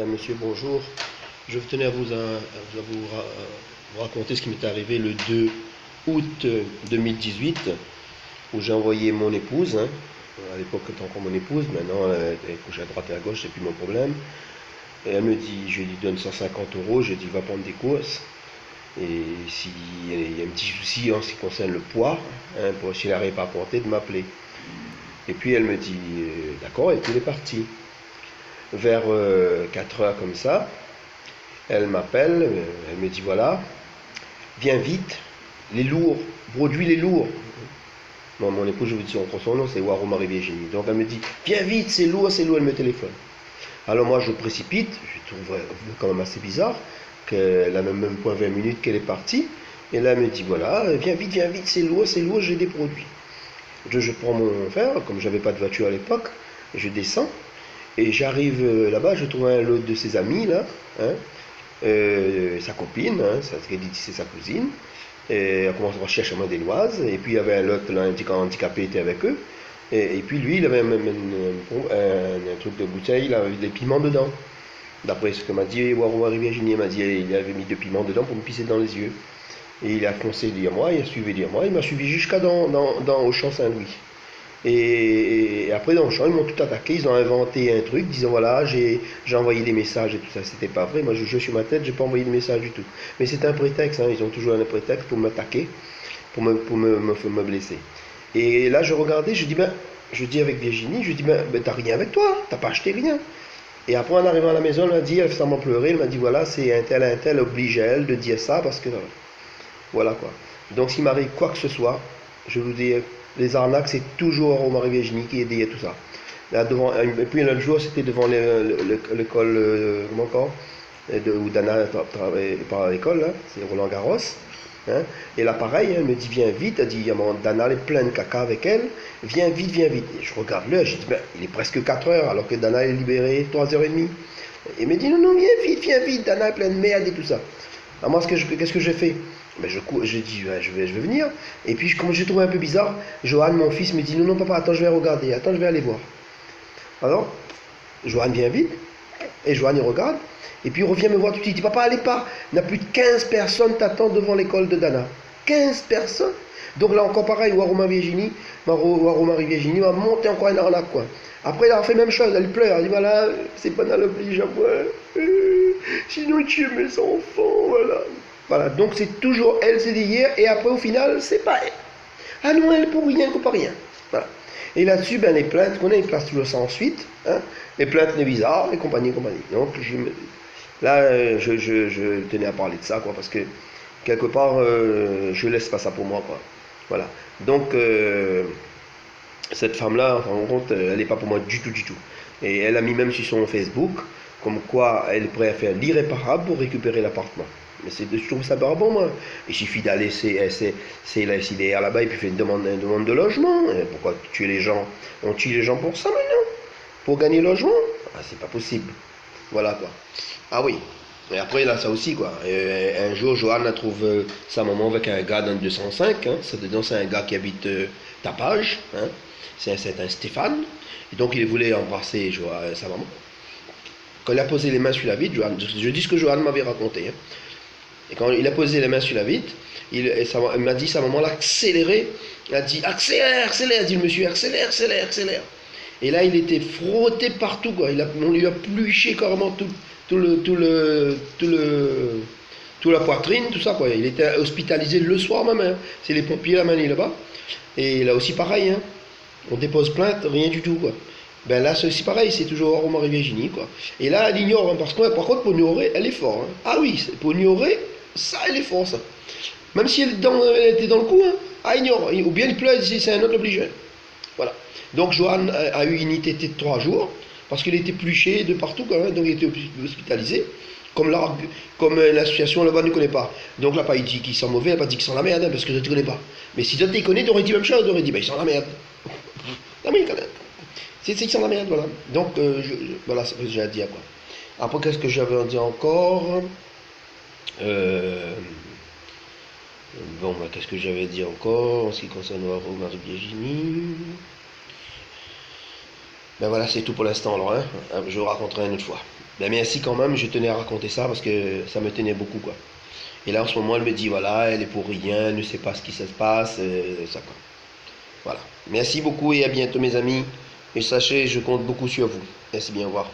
Madame, Monsieur, bonjour. Je tenais à vous raconter ce qui m'est arrivé le 2 août 2018, où j'ai envoyé mon épouse, à l'époque c'était encore mon épouse, maintenant elle est couchée à droite et à gauche, c'est plus mon problème. Et elle me dit, je lui donne 150 euros, je dis va prendre des courses. Et s'il y a un petit souci en ce qui concerne le poids, pour s'il n'arrive pas à porter, de m'appeler. Et puis elle me dit, d'accord, et puis elle est partie. Vers 4 heures comme ça, elle m'appelle, elle me dit voilà, viens vite, les lourds, produis les lourds. Moi, mon épouse, je vous dis son nom, c'est Waro Marie-Virginie. Donc elle me dit, viens vite, c'est lourd, elle me téléphone. Alors moi je précipite, je trouve quand même assez bizarre, qu'elle a même pas 20 minutes qu'elle est partie. Et là elle me dit voilà, viens vite, c'est lourd, j'ai des produits. Je prends mon fer, comme j'avais pas de voiture à l'époque, je descends. Et j'arrive là-bas, je trouve un lot de ses amis, là, sa copine, c'est sa cousine. Et elle commence à chercher à Mandéloise. Et puis il y avait un autre, là, un handicapé était avec eux. Et puis lui, il avait un truc de bouteille, là, avec des piments dedans. D'après ce que m'a dit Virginie, m'a dit il avait mis 2 piments dedans pour me pisser dans les yeux. Et il a foncé derrière moi, il a suivi derrière moi, il m'a suivi jusqu'à dans Auchan Saint-Louis. Et après dans le champ, ils m'ont tout attaqué, ils ont inventé un truc, disant voilà, j'ai envoyé des messages et tout ça, c'était pas vrai, moi je sur ma tête, j'ai pas envoyé de message du tout. Mais c'est un prétexte, ils ont toujours un prétexte pour m'attaquer, pour me blesser. Et là je regardais, je dis avec Virginie, t'as rien avec toi, t'as pas acheté rien. Et après en arrivant à la maison, elle m'a dit, elle s'est pleuré, elle m'a dit voilà, c'est un tel oblige à elle de dire ça, parce que voilà quoi. Donc s'il m'arrive quoi que ce soit, je vous dis, les arnaques, c'est toujours Waro Marie-Virginie qui aidait à tout ça. Là, et puis l'autre jour, c'était devant l'école, comment encore, où Dana travaille par l'école, c'est Roland Garros. Et là, pareil, elle me dit viens vite, elle dit Dana elle est pleine de caca avec elle, viens vite. Et je regarde l'heure, je dis il est presque 4 heures, alors que Dana est libérée 3h30. Et il me dit non, viens vite, Dana est pleine de merde et tout ça. Alors moi, qu'est-ce que j'ai fait? Je dis, je vais venir. Et puis, comme j'ai trouvé un peu bizarre, Johan, mon fils, me dit, non, papa, attends, je vais regarder, attends, je vais aller voir. Alors, Johan vient vite, et Johan, il regarde, et puis il revient me voir tout de suite, il dit, papa, allez pas, il y a plus de 15 personnes t'attendent devant l'école de Dana. 15 personnes. Donc là, encore pareil, Waro Marie-Virginie m'a monté encore une arnaque, quoi. Après, elle a fait la même chose, elle pleure, elle dit, voilà, c'est pas dans l'oblige à moi, sinon tu es mes enfants, voilà. Voilà, donc c'est toujours elle, c'est d'hier, et après au final, c'est pas elle. Ah non, elle pour rien, pas rien. Voilà. Et là-dessus, les plaintes qu'on a, ils placent toujours ça ensuite. Les plaintes les bizarres, et compagnie. Donc là, je tenais à parler de ça, quoi, parce que quelque part, je laisse pas ça pour moi, quoi. Voilà. Donc, cette femme-là, en fin de compte, elle n'est pas pour moi du tout. Et elle a mis même sur son Facebook, comme quoi elle pourrait faire l'irréparable pour récupérer l'appartement. Mais je trouve ça pas bon, moi. Il suffit d'aller, c'est là-bas, et puis faire une demande de logement. Pourquoi tuer les gens? On tue les gens pour ça maintenant? Pour gagner le logement? Ah, c'est pas possible. Voilà, quoi. Ah oui. Et après, là, ça aussi, quoi. Un jour, Johanna trouve sa maman avec un gars dans le 205. C'est un gars qui habite Tapage. C'est un Stéphane. Et donc, il voulait embrasser sa maman. Quand il a posé les mains sur la vitre, je dis ce que Johanna m'avait raconté. Et quand il a posé les mains sur la vitre, il m'a dit, sa maman l'a accéléré. Elle a dit, accélère, a dit le monsieur, accélère. Et là, il était frotté partout, quoi. On lui a pluché carrément tout la poitrine, tout ça, quoi. Il était hospitalisé le soir même. C'est les pompiers l'ont amené là-bas. Et là aussi, pareil. On dépose plainte, rien du tout, quoi. Là, c'est aussi pareil, c'est toujours Waro Marie-Virginie, quoi. Et là, elle ignore, parce que par contre, pour ignorer, elle est forte. Ah oui, pour ignorer, ça, elle est forte, ça. Même si elle était dans le coup, elle ignore. Ou bien il pleure, c'est un autre obligé. Voilà. Donc, Johan a eu une ITT de 3 jours, parce qu'il était pluché de partout, quand même, donc il était hospitalisé. Comme l'association là-bas ne connaît pas. Donc là, pas il dit qu'ils sont mauvais, elle n'a pas dit qu'ils sont la merde, parce que je ne te connais pas. Mais si toi tu les connais, tu aurais dit la même chose, tu aurais dit, ils sont la merde. Ah oui, quand même. C'est qu'ils sont la merde, voilà. Donc, voilà, c'est ce que j'ai à dire, quoi. Après, qu'est-ce que j'avais à dire encore? Qu'est-ce que j'avais à dire encore en ce qui concerne Waro Marie-Virginie? Voilà, c'est tout pour l'instant, alors. Je vous raconterai une autre fois. Ben merci quand même, je tenais à raconter ça parce que ça me tenait beaucoup, quoi. Et là, en ce moment, elle me dit, voilà, elle est pour rien, elle ne sait pas ce qui se passe, ça, quoi. Voilà. Merci beaucoup et à bientôt, mes amis. Et sachez, je compte beaucoup sur vous. Merci bien, au revoir.